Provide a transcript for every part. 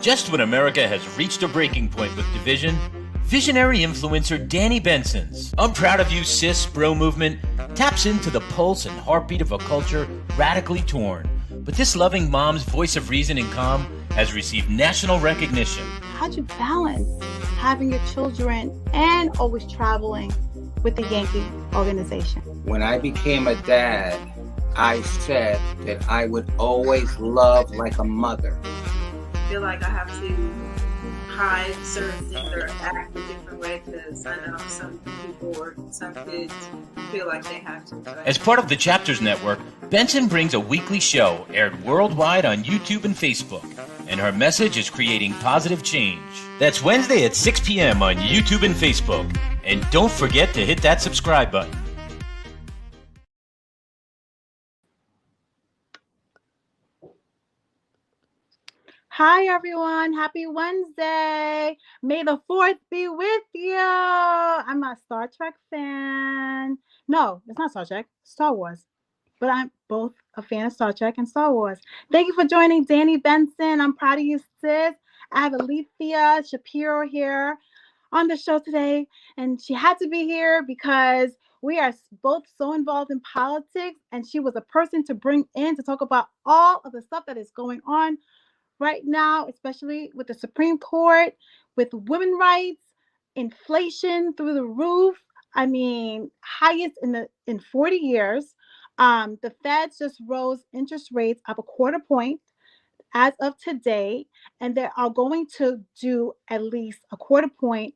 Just when America has reached a breaking point with division, visionary influencer Danni Benson's I'm Proud of You Sis bro movement taps into the pulse and heartbeat of a culture radically torn. But this loving mom's voice of reason and calm has received national recognition. How'd you balance having your children and always traveling with the Yankee organization? When I became a dad, I said that I would always love like a mother. I feel like I have to hide certain things or act a different way because I know some people or some kids feel like they have to. As part of the Chapters Network, Benson brings a weekly show aired worldwide on YouTube and Facebook, and her message is creating positive change. That's Wednesday at 6 p.m. on YouTube and Facebook. And don't forget to hit that subscribe button. Hi, everyone. Happy Wednesday. May the 4th be with you. I'm a Star Trek fan. No, it's not Star Trek. Star Wars. But I'm both a fan of Star Trek and Star Wars. Thank you for joining Danni Benson. I'm proud of you, sis. I have Alethea Shapiro here on the show today. And she had to be here because we are both so involved in politics. And she was a person to bring in to talk about all of the stuff that is going on right now, especially with the Supreme Court, with women's rights, inflation through the roof. I mean, highest in 40 years. The Feds just rose interest rates up a quarter point as of today, and they are going to do at least a quarter point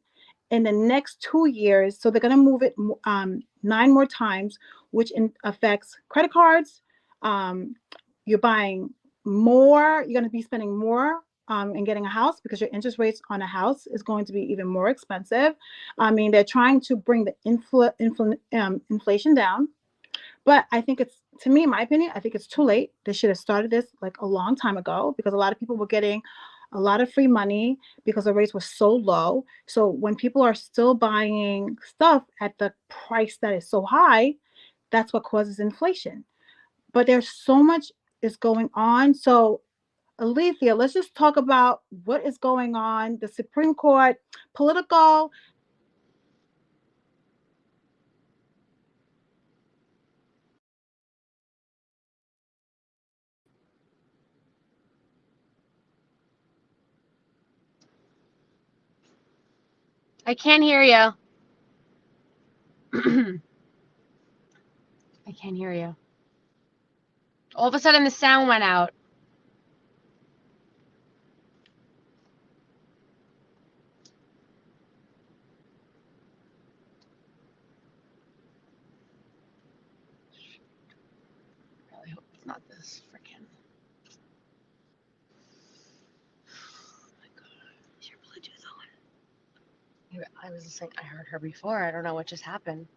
in the next 2 years. So they're going to move it 9 more times, which affects credit cards. You're buying more, you're going to be spending more in getting a house because your interest rates on a house is going to be even more expensive. I mean, they're trying to bring the inflation down, but I think it's, to me, in my opinion, I think it's too late. They should have started this like a long time ago because a lot of people were getting a lot of free money because the rates were so low. So when people are still buying stuff at the price that is so high, that's what causes inflation. But there's so much is going on. So, Alethea, let's just talk about what is going on. The Supreme Court, political. I can't hear you. I can't hear you. All of a sudden, the sound went out. I really hope it's not this freaking. Oh my God. Is your Bluetooth on? I was listening. I heard her before. I don't know what just happened.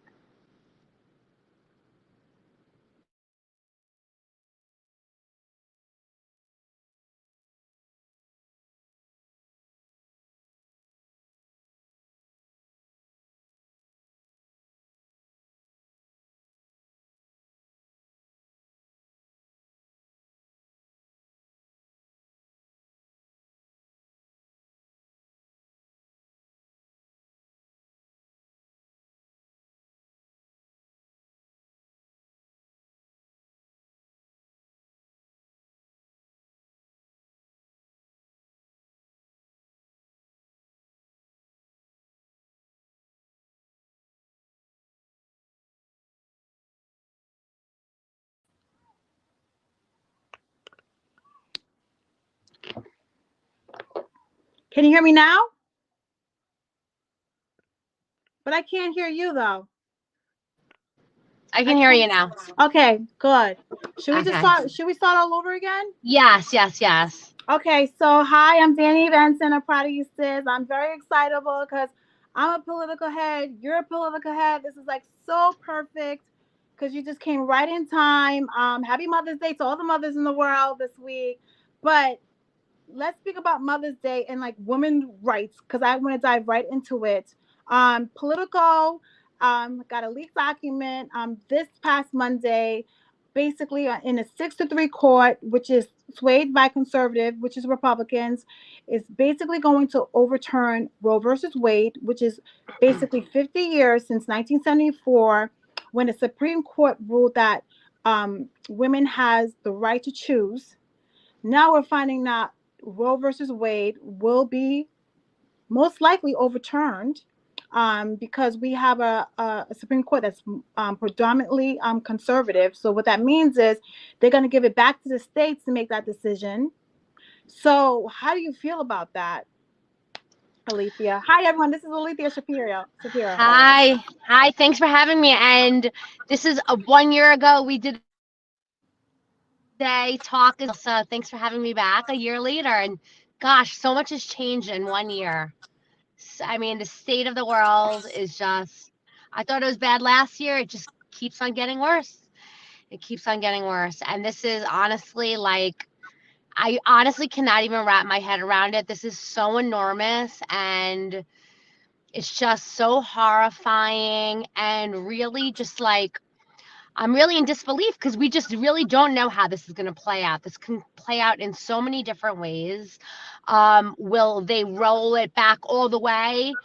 Can you hear me now? But I can't hear you though. I can hear you now. Okay, good. Should we Okay. just start? Should we start all over again? Yes, yes, yes. Okay, so hi, I'm Danni Benson. I'm proud of you, sis. I'm very excitable because I'm a political head. You're a political head. This is like so perfect because you just came right in time. Happy Mother's Day to all the mothers in the world this week. But let's speak about Mother's Day and like women's rights because I want to dive right into it. Politico got a leaked document this past Monday. basically in a 6-3 court, which is swayed by conservative, which is Republicans, is basically going to overturn Roe versus Wade, which is basically 50 years since 1974, when the Supreme Court ruled that women has the right to choose. Now we're finding that Roe versus Wade will be most likely overturned, because we have a Supreme Court that's predominantly conservative. So what that means is they're going to give it back to the states to make that decision. So how do you feel about that, Alethea? Hi, everyone. This is Alethea Shapiro. Hi. Thanks for having me. And this is 1 year ago we did a talk as well. So thanks for having me back a year later. And gosh, so much has changed in 1 year. I mean, the state of the world is just, I thought it was bad last year. It just keeps on getting worse. It keeps on getting worse. And this is honestly like, I honestly cannot even wrap my head around it. This is so enormous and it's just so horrifying and really just like, I'm really in disbelief because we just really don't know how this is going to play out. This can play out in so many different ways. Will they roll it back all the way?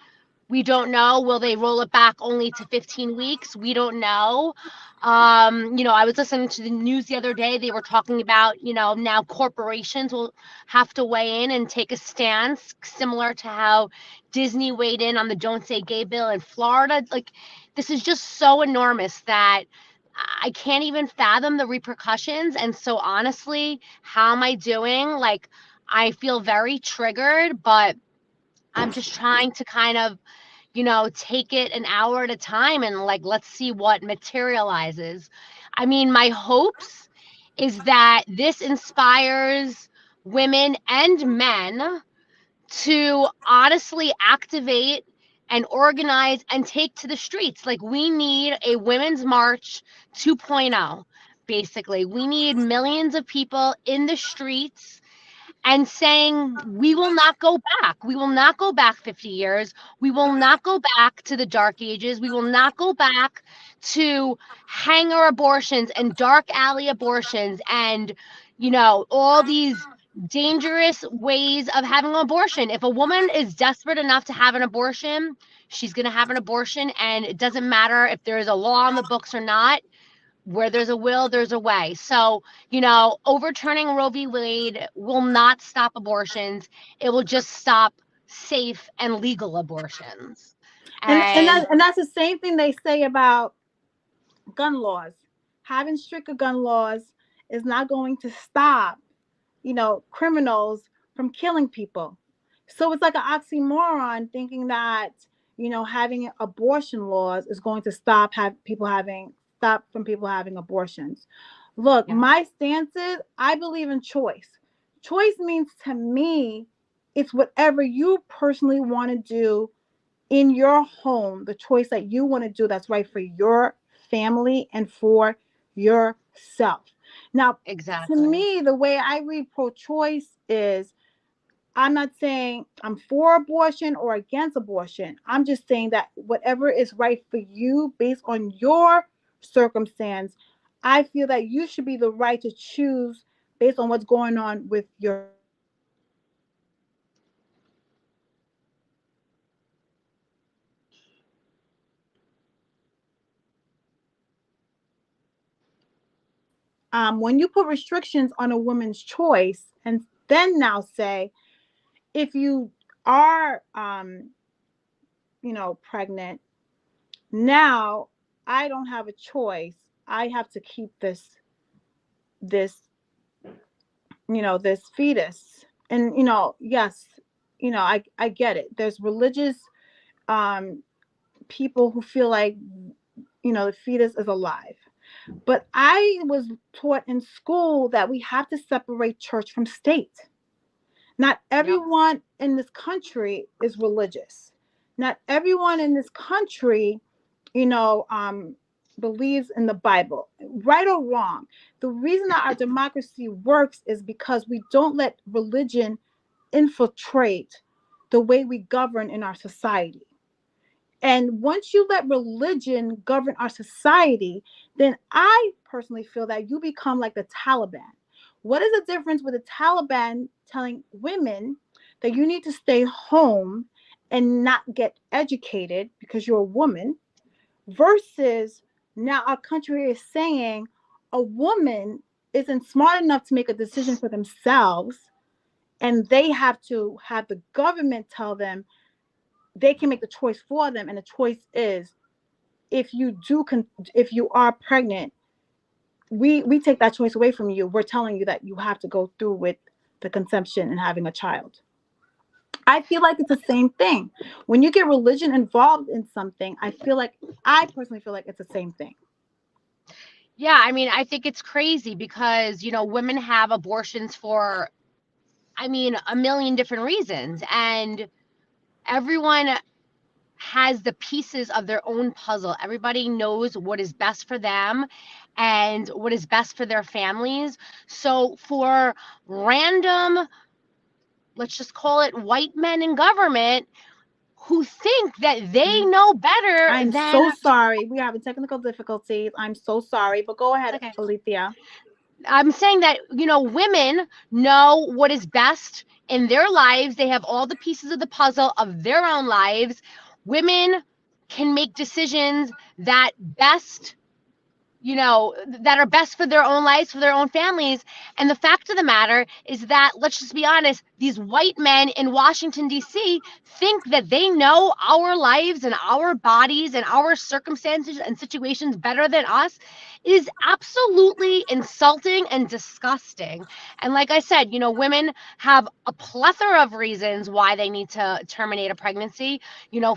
We don't know. Will they roll it back only to 15 weeks? We don't know. I was listening to the news the other day. They were talking about, now corporations will have to weigh in and take a stance similar to how Disney weighed in on the Don't Say Gay bill in Florida. Like, this is just so enormous that I can't even fathom the repercussions. And so honestly, how am I doing? Like, I feel very triggered, but I'm just trying to kind of, take it an hour at a time and like, let's see what materializes. I mean, my hopes is that this inspires women and men to honestly activate and organize and take to the streets. Like, we need a women's march 2.0. Basically, we need millions of people in the streets and saying, we will not go back. We will not go back 50 years. We will not go back to the dark ages. We will not go back to hanger abortions and dark alley abortions and, all these dangerous ways of having an abortion. If a woman is desperate enough to have an abortion, she's going to have an abortion. And it doesn't matter if there is a law on the books or not. Where there's a will, there's a way. So, overturning Roe v. Wade will not stop abortions. It will just stop safe and legal abortions. And that's the same thing they say about gun laws. Having stricter gun laws is not going to stop, criminals from killing people. So it's like an oxymoron thinking that, having abortion laws is going to stop people having abortions. Look, my stance is I believe in choice. Choice means to me, it's whatever you personally want to do in your home, the choice that you want to do that's right for your family and for yourself. Now, exactly. To me, the way I read pro-choice is I'm not saying I'm for abortion or against abortion. I'm just saying that whatever is right for you based on your circumstance, I feel that you should be the right to choose based on what's going on with your when you put restrictions on a woman's choice and then now say, if you are, pregnant, now I don't have a choice. I have to keep this, this fetus. And, yes, I get it. There's religious people who feel like, the fetus is alive. But I was taught in school that we have to separate church from state. Not everyone in this country is religious. Not everyone in this country, believes in the Bible, right or wrong. The reason that our democracy works is because we don't let religion infiltrate the way we govern in our society. And once you let religion govern our society, then I personally feel that you become like the Taliban. What is the difference with the Taliban telling women that you need to stay home and not get educated because you're a woman, versus now our country is saying a woman isn't smart enough to make a decision for themselves, and they have to have the government tell them they can make the choice for them, and the choice is, if if you are pregnant, we take that choice away from you. We're telling you that you have to go through with the conception and having a child. I feel like it's the same thing. When you get religion involved in something, I personally feel like it's the same thing. Yeah, I mean, I think it's crazy because, women have abortions for, I mean, a million different reasons. And everyone has the pieces of their own puzzle. Everybody knows what is best for them and what is best for their families. So for random, let's just call it white men in government who think that they know better I'm than. so sorry. We are having technical difficulties. I'm so sorry, but go ahead, Okay. Alethea. I'm saying that, women know what is best in their lives. They have all the pieces of the puzzle of their own lives. Women can make decisions that best, that are best for their own lives, for their own families. And the fact of the matter is that, let's just be honest, these white men in Washington, D.C. think that they know our lives and our bodies and our circumstances and situations better than us is absolutely insulting and disgusting. And like I said, women have a plethora of reasons why they need to terminate a pregnancy.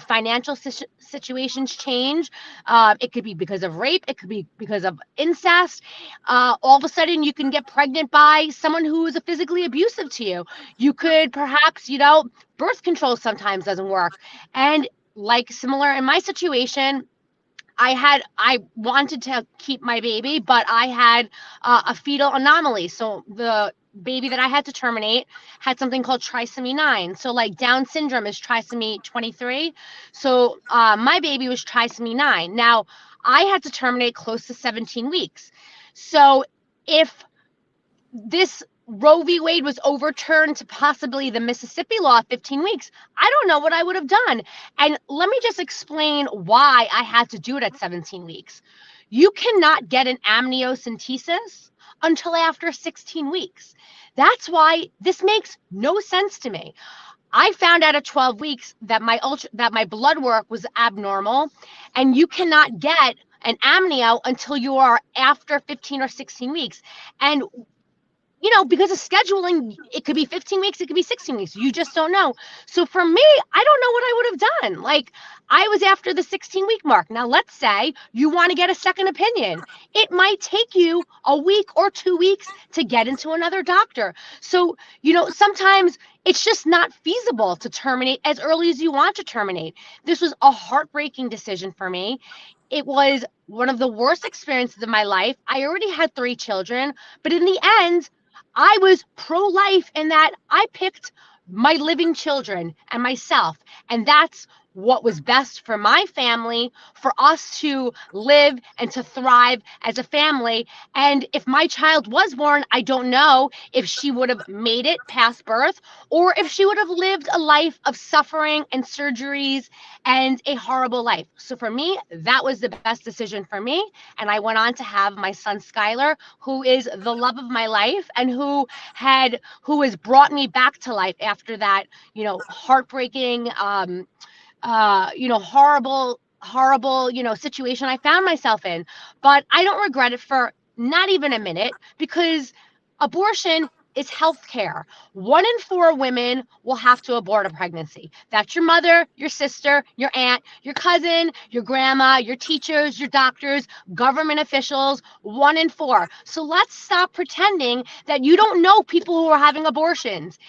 Financial situations change. It could be because of rape. It could be because of incest. All of a sudden, you can get pregnant by someone who is physically abusive to you. You could perhaps, birth control sometimes doesn't work. And like similar in my situation, I wanted to keep my baby, but I had a fetal anomaly. So the baby that I had to terminate had something called trisomy 9. So like Down syndrome is trisomy 23. So my baby was trisomy 9. Now I had to terminate close to 17 weeks. So if this Roe v. Wade was overturned to possibly the Mississippi law 15 weeks, I don't know what I would have done. And let me just explain why I had to do it at 17 weeks. You cannot get an amniocentesis until after 16 weeks. That's why this makes no sense to me. I found out at 12 weeks that my blood work was abnormal, and you cannot get an amnio until you are after 15 or 16 weeks. And because of scheduling, it could be 15 weeks, it could be 16 weeks. You just don't know. So for me, I don't know what I would have done. Like, I was after the 16-week mark. Now, let's say you want to get a second opinion. It might take you a week or 2 weeks to get into another doctor. So, sometimes it's just not feasible to terminate as early as you want to terminate. This was a heartbreaking decision for me. It was one of the worst experiences of my life. I already had 3 children, but in the end, I was pro-life in that I picked my living children and myself. And that's what was best for my family, for us to live and to thrive as a family. And if my child was born, I don't know if she would have made it past birth or if she would have lived a life of suffering and surgeries and a horrible life. So for me, that was the best decision for me. And I went on to have my son, Skylar, who is the love of my life and who has brought me back to life after that, heartbreaking, horrible, situation I found myself in. But I don't regret it for not even a minute, because abortion is health care. 1 in 4 women will have to abort a pregnancy. That's your mother, your sister, your aunt, your cousin, your grandma, your teachers, your doctors, government officials, 1 in 4. So let's stop pretending that you don't know people who are having abortions.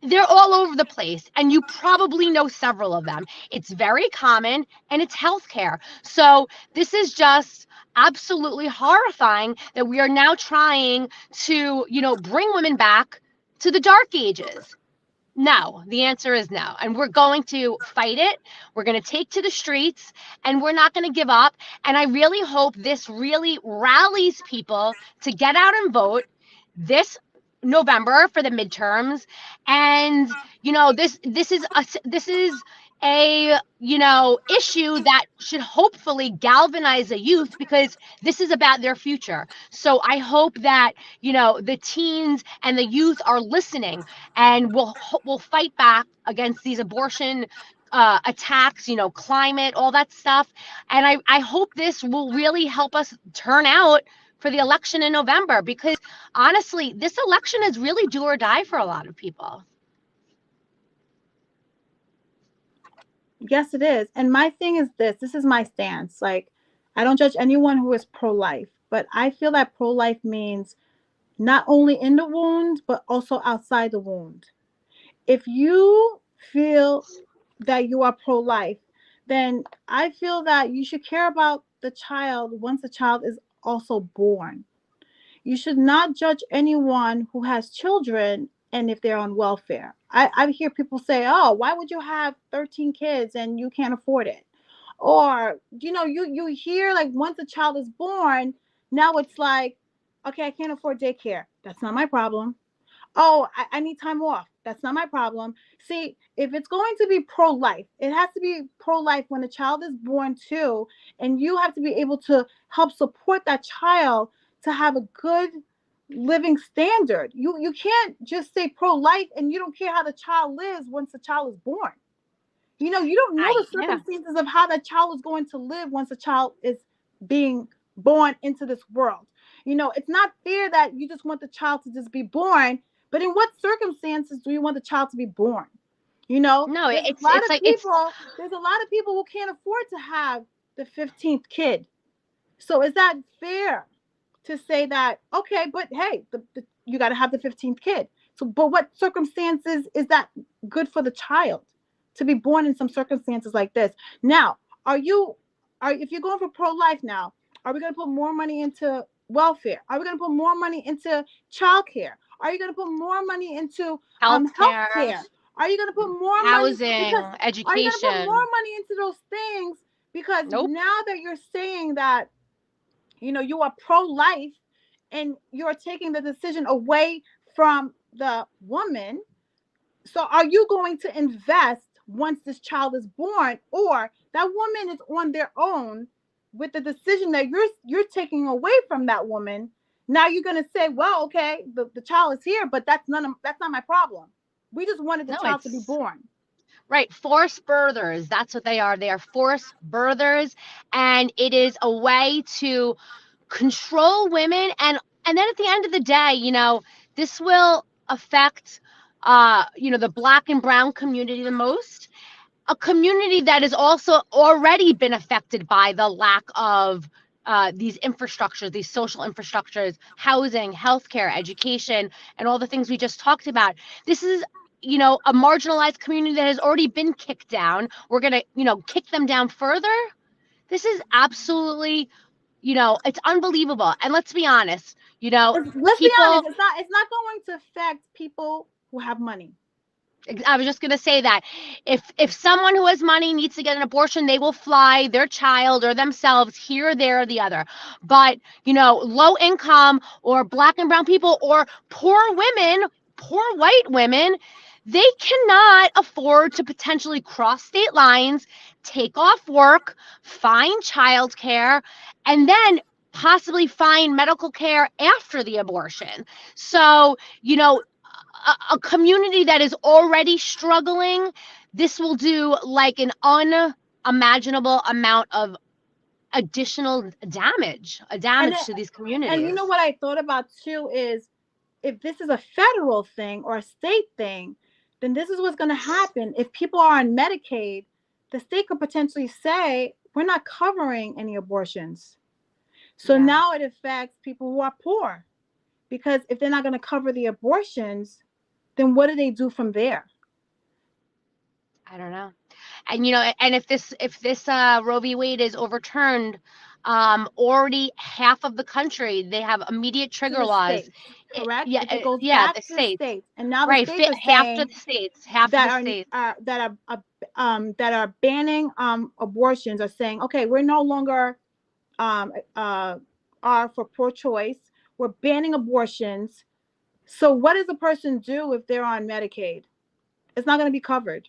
They're all over the place, and you probably know several of them. It's very common, and it's healthcare. So this is just absolutely horrifying that we are now trying to, bring women back to the dark ages. No, the answer is no. And we're going to fight it. We're going to take to the streets and we're not going to give up. And I really hope this really rallies people to get out and vote this November for the midterms. And this is a issue that should hopefully galvanize the youth, because this is about their future. So I hope that the teens and the youth are listening, and we'll fight back against these abortion attacks, climate, all that stuff. And I hope this will really help us turn out for the election in November, because honestly, this election is really do or die for a lot of people. Yes, it is. And my thing is this is my stance. Like, I don't judge anyone who is pro-life, but I feel that pro-life means not only in the wound, but also outside the wound. If you feel that you are pro-life, then I feel that you should care about the child once the child is also born. You should not judge anyone who has children and if they're on welfare. I hear people say, oh, why would you have 13 kids and you can't afford it? Or, you hear like once a child is born, now it's like, okay, I can't afford daycare. That's not my problem. Oh, I need time off. That's not my problem. See, if it's going to be pro-life, it has to be pro-life when a child is born too, and you have to be able to help support that child to have a good living standard. You can't just say pro-life and you don't care how the child lives once the child is born. You don't know the circumstances of how that child is going to live once a child is being born into this world. It's not fair that you just want the child to just be born, but in what circumstances do you want the child to be born? No, there's a lot of people who can't afford to have the 15th kid. So is that fair to say that, okay, but hey, you got to have the 15th kid. So, but what circumstances is that good for the child to be born in some circumstances like this? Now, if you're going for pro-life now, are we going to put more money into welfare? Are we going to put more money into childcare? Are you going to put more money into healthcare? Are you going to put more housing, money education? Are you going to put more money into those things? Because now that you're saying that, you are pro-life and you're taking the decision away from the woman. So are you going to invest once this child is born, or that woman is on their own with the decision that you're taking away from that woman? Now you're going to say, well, okay, the child is here, but that's not my problem. We just wanted the child to be born. Right. Forced birthers. That's what they are. They are forced birthers. And it is a way to control women. And then at the end of the day, this will affect, the Black and brown community the most. A community that has also already been affected by the lack of these infrastructures, these social infrastructures, housing, healthcare, education, and all the things we just talked about. This is a marginalized community that has already been kicked down. We're going to, kick them down further. This is absolutely, it's unbelievable. And let's be honest, be honest, it's not going to affect people who have money. I was just going to say that if someone who has money needs to get an abortion, they will fly their child or themselves here, there, or the other. But, low income or Black and brown people or poor women, poor white women, they cannot afford to potentially cross state lines, take off work, find childcare, and then possibly find medical care after the abortion. So, a community that is already struggling, this will do like an unimaginable amount of additional damage to these communities. And you know what I thought about too is, if this is a federal thing or a state thing, then this is what's going to happen. If people are on Medicaid, the state could potentially say, we're not covering any abortions. So now it affects people who are poor, because if they're not going to cover the abortions, then what do they do from there? I don't know. And and if this Roe v. Wade is overturned, already half of the country, they have immediate To trigger the laws. states, correct? Yeah, If it goes yeah, back the to the states, states, and now the right? states are Half of saying the states, half of that the states. that are banning abortions are saying, okay, we're no longer are for pro-choice. We're banning abortions. So what does a person do if they're on Medicaid? It's not going to be covered.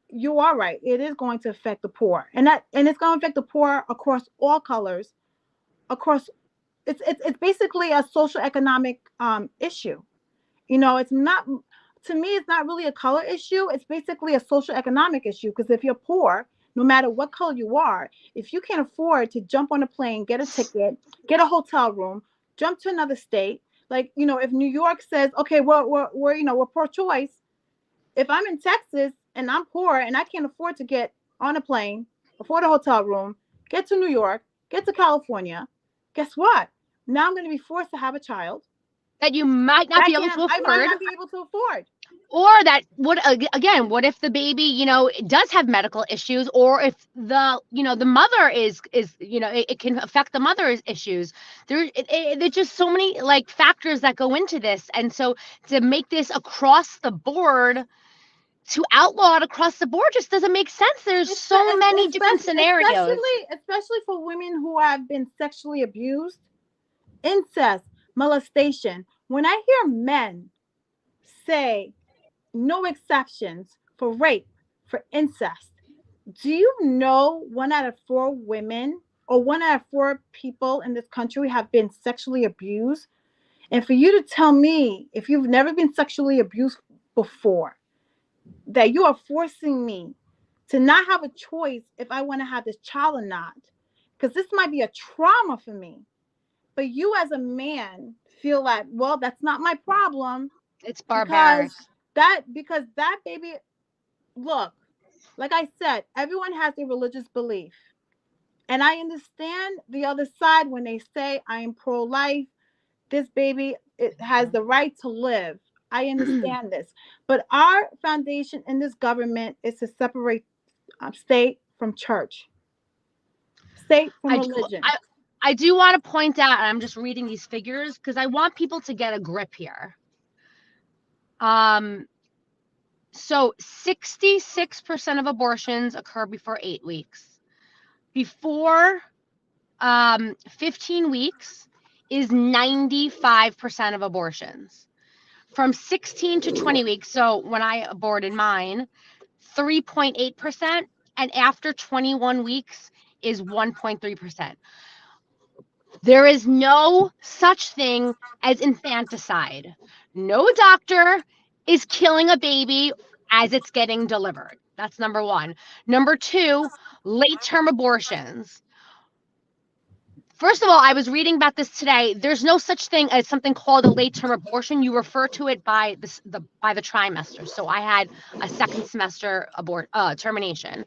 You are right. It is going to affect the poor, and it's going to affect the poor across all colors, across. It's basically a social economic issue. It's not, to me, it's not really a color issue. It's basically a social economic issue, because if you're poor, no matter what color you are, if you can't afford to jump on a plane, get a ticket, get a hotel room, jump to another state, like, if New York says, okay, we're pro-choice. If I'm in Texas and I'm poor and I can't afford to get on a plane, afford a hotel room, get to New York, get to California, guess what? Now I'm going to be forced to have a child That you might not be able to I might afford. not be able to afford. Or that would, again, what if the baby, does have medical issues, or if the mother is it can affect the mother's issues. There's just so many like factors that go into this, and so to make this across the board, to outlaw it across the board, just doesn't make sense. There's so many different scenarios. Especially for women who have been sexually abused, incest, molestation. When I hear men say no exceptions for rape, for incest, do you know 1 out of 4 women, or 1 out of 4 people in this country have been sexually abused? And for you to tell me, if you've never been sexually abused before, that you are forcing me to not have a choice if I want to have this child or not, because this might be a trauma for me. But you as a man feel like, well, that's not my problem, It's because barbaric. that baby, look, like I said, everyone has a religious belief. And I understand the other side when they say, I am pro-life. This baby, it has the right to live. I understand this. But our foundation in this government is to separate state from church, state from I do, religion. I do want to point out, and I'm just reading these figures because I want people to get a grip here. So 66% of abortions occur before 8 weeks. Before 15 weeks is 95% of abortions. From 16 to 20 weeks, so when I aborted mine, 3.8%, and after 21 weeks is 1.3%. There is no such thing as infanticide. No doctor is killing a baby as it's getting delivered. That's number one. Number two, late term abortions. First of all, I was reading about this today. There's no such thing as something called a late-term abortion. You refer to it by the trimester. So I had a second semester termination.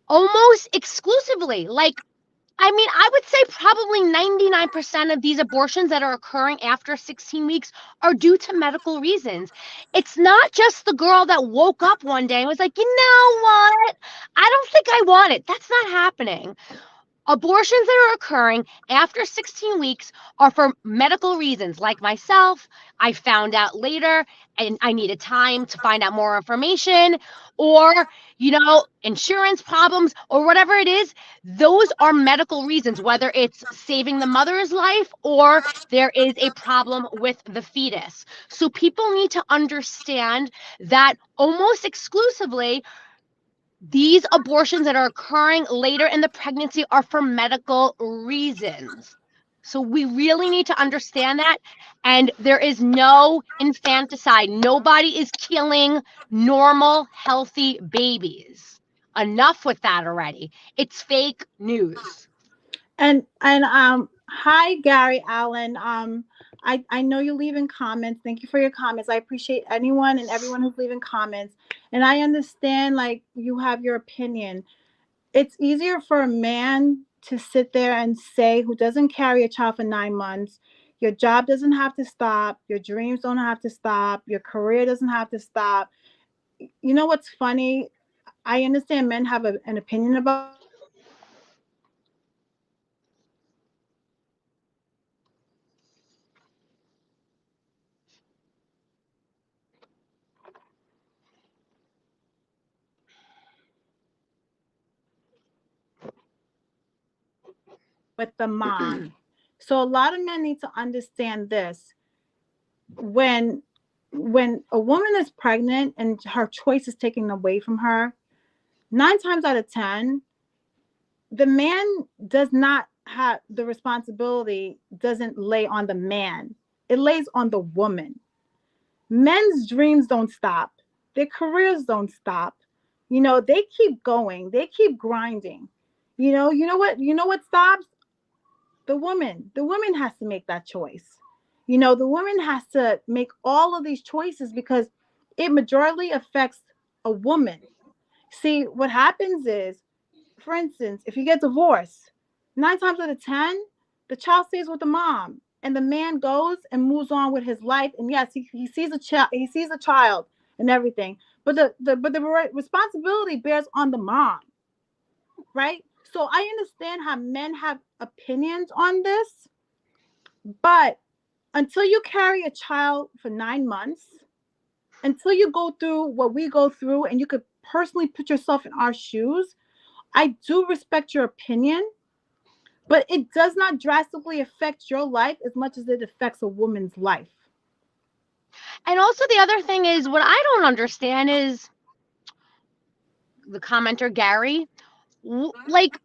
Almost exclusively, I would say probably 99% of these abortions that are occurring after 16 weeks are due to medical reasons. It's not just the girl that woke up one day and was like, you know what? I don't think I want it. That's not happening. Abortions that are occurring after 16 weeks are for medical reasons. Like myself, I found out later and I needed time to find out more information, or, insurance problems or whatever it is. Those are medical reasons, whether it's saving the mother's life or there is a problem with the fetus. So people need to understand that almost exclusively these abortions that are occurring later in the pregnancy are for medical reasons. So we really need to understand that. And there is no infanticide. Nobody is killing normal, healthy babies. Enough with that already. It's fake news. And hi Gary Allen. I know you're leaving comments. Thank you for your comments. I appreciate anyone and everyone who's leaving comments. And I understand, like, you have your opinion. It's easier for a man to sit there and say, who doesn't carry a child for 9 months, your job doesn't have to stop, your dreams don't have to stop, your career doesn't have to stop. you know what's funny? I understand men have an opinion about this, but the responsibility bears on the woman. See, pro-choice with the mom. So a lot of men need to understand this. When when a woman is pregnant and her choice is taken away from her, 9 times out of 10, the man does not have the responsibility, doesn't lay on the man. It lays on the woman. Men's dreams don't stop. Their careers don't stop. They keep going. They keep grinding. You know what stops? The woman has to make that choice. The woman has to make all of these choices because it majorly affects a woman. See, what happens is, for instance, if you get divorced, 9 times out of 10, the child stays with the mom and the man goes and moves on with his life. And yes, he sees a child and everything, but the responsibility bears on the mom, right? So I understand how men have opinions on this, but until you carry a child for 9 months, until you go through what we go through, and you could personally put yourself in our shoes, I do respect your opinion, but it does not drastically affect your life as much as it affects a woman's life. And also the other thing is what I don't understand is the commenter Gary, like,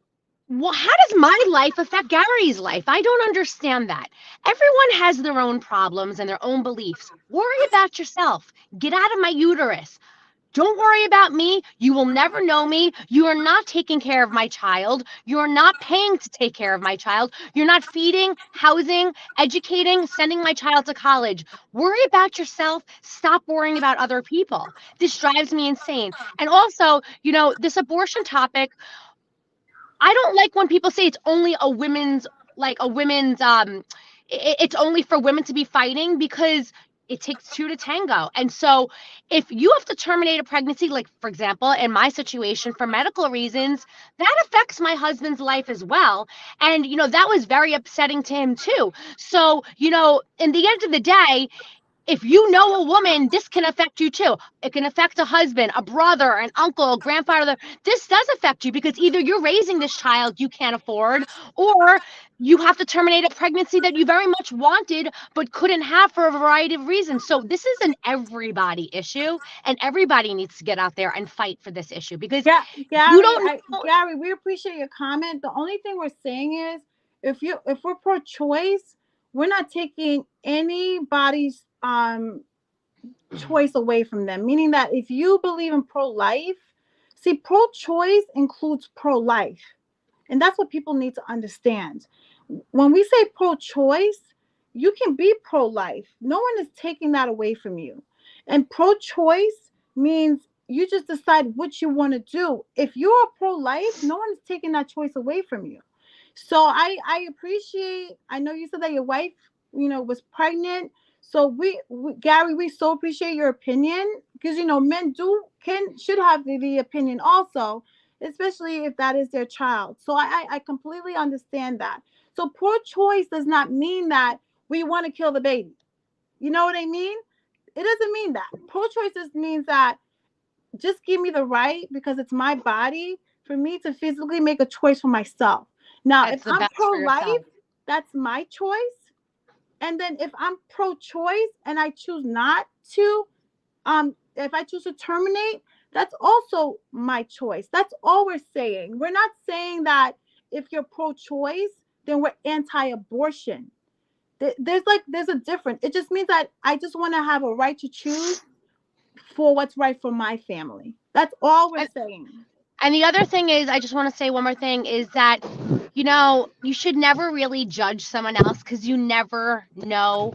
well, how does my life affect Gary's life? I don't understand that. Everyone has their own problems and their own beliefs. Worry about yourself. Get out of my uterus. Don't worry about me. You will never know me. You are not taking care of my child. You are not paying to take care of my child. You're not feeding, housing, educating, sending my child to college. Worry about yourself. Stop worrying about other people. This drives me insane. And also, this abortion topic, I don't like when people say it's only it's only for women to be fighting, because it takes two to tango. And so if you have to terminate a pregnancy, like for example, in my situation for medical reasons, that affects my husband's life as well. And that was very upsetting to him too. So, in the end of the day, if you know a woman, this can affect you too. It can affect a husband, a brother, an uncle, a grandfather. This does affect you because either you're raising this child you can't afford, or you have to terminate a pregnancy that you very much wanted but couldn't have for a variety of reasons. So this is an everybody issue, and everybody needs to get out there and fight for this issue, because Yeah, you don't know. Gary, we appreciate your comment. The only thing we're saying is, if we're pro-choice, we're not taking anybody's choice away from them. Meaning that if you believe in pro-life, see, pro-choice includes pro-life, and that's what people need to understand. When we say pro-choice, you can be pro-life. No one is taking that away from you. And pro-choice means you just decide what you want to do. If you're pro-life, no one is taking that choice away from you. So I appreciate. I know you said that your wife, was pregnant. So Gary, we so appreciate your opinion, because men should have the opinion also, especially if that is their child. So I completely understand that. So pro-choice does not mean that we want to kill the baby. You know what I mean? It doesn't mean that. Pro-choice just means that just give me the right, because it's my body, for me to physically make a choice for myself. Now, if That's the I'm best for yourself. pro-life, that's my choice. And then if I'm pro-choice and I choose not to, if I choose to terminate, that's also my choice. That's all we're saying. We're not saying that if you're pro-choice, then we're anti-abortion. There's a difference. It just means that I just want to have a right to choose for what's right for my family. That's all we're saying. And the other thing is, I just want to say one more thing, is that, you should never really judge someone else, because you never know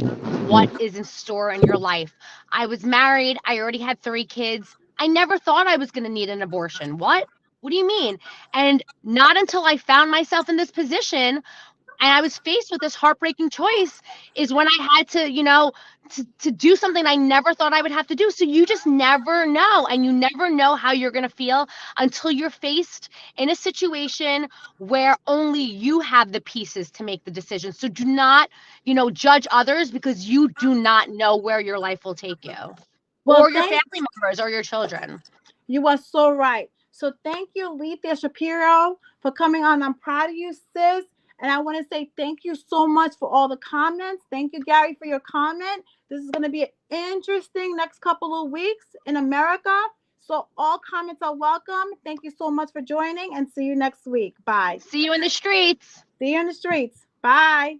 what is in store in your life. I was married. I already had 3 kids. I never thought I was going to need an abortion. What? What do you mean? And not until I found myself in this position and I was faced with this heartbreaking choice is when I had to, you know, to do something I never thought I would have to do. So you just never know, and you never know how you're going to feel until you're faced in a situation where only you have the pieces to make the decision. So do not, you know, judge others, because you do not know where your life will take you, Well, or your family members or your children. You are so right. So thank you, Alethea Shapiro, for coming on. I'm proud of you, sis. And I want to say thank you so much for all the comments. Thank you, Gary, for your comment. This is going to be an interesting next couple of weeks in America. So all comments are welcome. Thank you so much for joining, and see you next week. Bye. See you in the streets. See you in the streets. Bye.